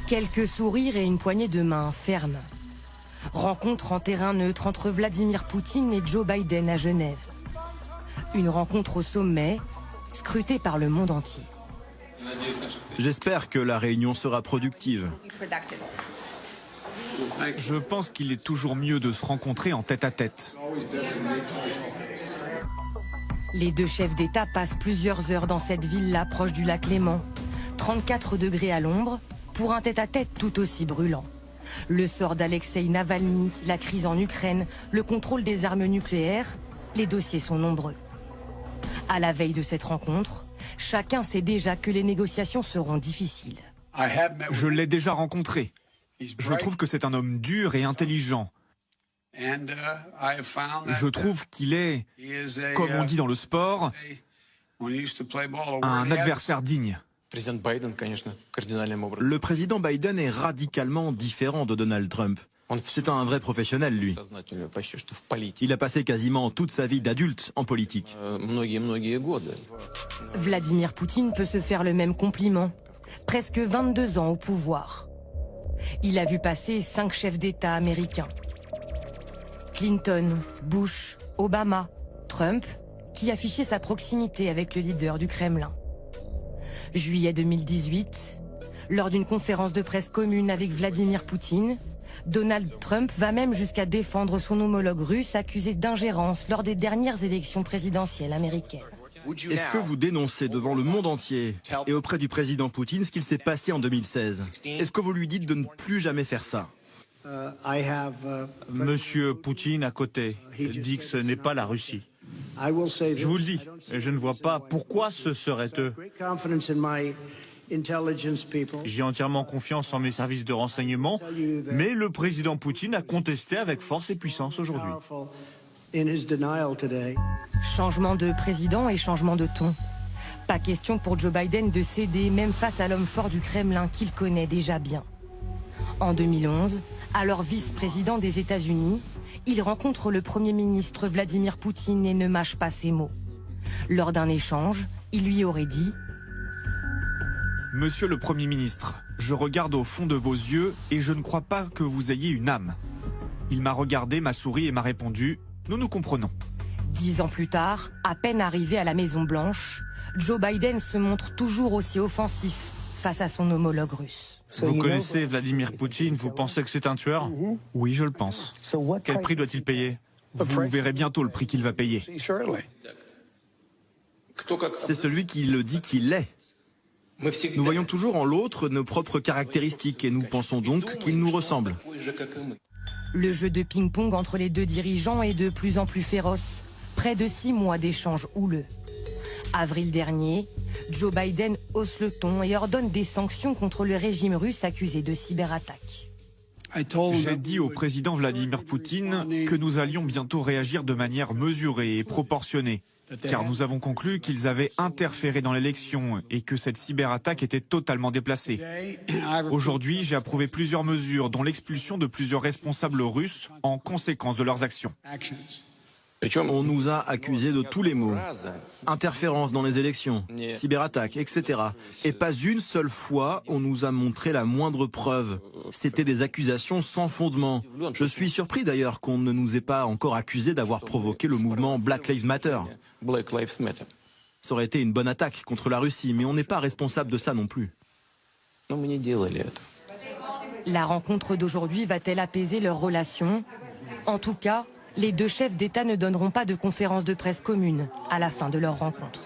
Quelques sourires et une poignée de main ferme. Rencontre en terrain neutre entre Vladimir Poutine et Joe Biden à Genève. Une rencontre au sommet, scrutée par le monde entier. J'espère que la réunion sera productive. Je pense qu'il est toujours mieux de se rencontrer en tête-à-tête. Les deux chefs d'État passent plusieurs heures dans cette villa proche du lac Léman. 34 degrés à l'ombre, pour un tête-à-tête tout aussi brûlant. Le sort d'Alexeï Navalny, la crise en Ukraine, le contrôle des armes nucléaires, les dossiers sont nombreux. À la veille de cette rencontre, chacun sait déjà que les négociations seront difficiles. Je l'ai déjà rencontré. Je trouve que c'est un homme dur et intelligent. Je trouve qu'il est, comme on dit dans le sport, un adversaire digne. Le président Biden est radicalement différent de Donald Trump. C'est un vrai professionnel, lui. Il a passé quasiment toute sa vie d'adulte en politique. Vladimir Poutine peut se faire le même compliment. Presque 22 ans au pouvoir. Il a vu passer 5 chefs d'État américains. Clinton, Bush, Obama, Trump, qui affichait sa proximité avec le leader du Kremlin. Juillet 2018, lors d'une conférence de presse commune avec Vladimir Poutine, Donald Trump va même jusqu'à défendre son homologue russe accusé d'ingérence lors des dernières élections présidentielles américaines. Est-ce que vous dénoncez devant le monde entier et auprès du président Poutine ce qu'il s'est passé en 2016? Est-ce que vous lui dites de ne plus jamais faire ça? Monsieur Poutine, à côté, dit que ce n'est pas la Russie. Je vous le dis, je ne vois pas pourquoi ce serait eux. J'ai entièrement confiance en mes services de renseignement, mais le président Poutine a contesté avec force et puissance aujourd'hui. Changement de président et changement de ton. Pas question pour Joe Biden de céder même face à l'homme fort du Kremlin qu'il connaît déjà bien. En 2011, alors vice-président des États-Unis, il rencontre le Premier ministre Vladimir Poutine et ne mâche pas ses mots. Lors d'un échange, il lui aurait dit « Monsieur le Premier ministre, je regarde au fond de vos yeux et je ne crois pas que vous ayez une âme. » Il m'a regardé, m'a souri et m'a répondu « Nous nous comprenons. » 10 ans plus tard, à peine arrivé à la Maison-Blanche, Joe Biden se montre toujours aussi offensif face à son homologue russe. Vous connaissez Vladimir Poutine, vous pensez que c'est un tueur? Oui, je le pense. Quel prix doit-il payer? Vous verrez bientôt le prix qu'il va payer. C'est celui qui le dit qu'il est. Nous voyons toujours en l'autre nos propres caractéristiques et nous pensons donc qu'il nous ressemble. Le jeu de ping-pong entre les deux dirigeants est de plus en plus féroce. Près de 6 mois d'échanges houleux. Avril dernier, Joe Biden hausse le ton et ordonne des sanctions contre le régime russe accusé de cyberattaque. J'ai dit au président Vladimir Poutine que nous allions bientôt réagir de manière mesurée et proportionnée, car nous avons conclu qu'ils avaient interféré dans l'élection et que cette cyberattaque était totalement déplacée. Aujourd'hui, j'ai approuvé plusieurs mesures, dont l'expulsion de plusieurs responsables russes en conséquence de leurs actions. On nous a accusés de tous les maux. Interférence dans les élections, cyberattaque, etc. Et pas une seule fois on nous a montré la moindre preuve. C'était des accusations sans fondement. Je suis surpris d'ailleurs qu'on ne nous ait pas encore accusés d'avoir provoqué le mouvement Black Lives Matter. Ça aurait été une bonne attaque contre la Russie, mais on n'est pas responsable de ça non plus. La rencontre d'aujourd'hui va-t-elle apaiser leurs relations? En tout cas, les deux chefs d'État ne donneront pas de conférence de presse commune à la fin de leur rencontre.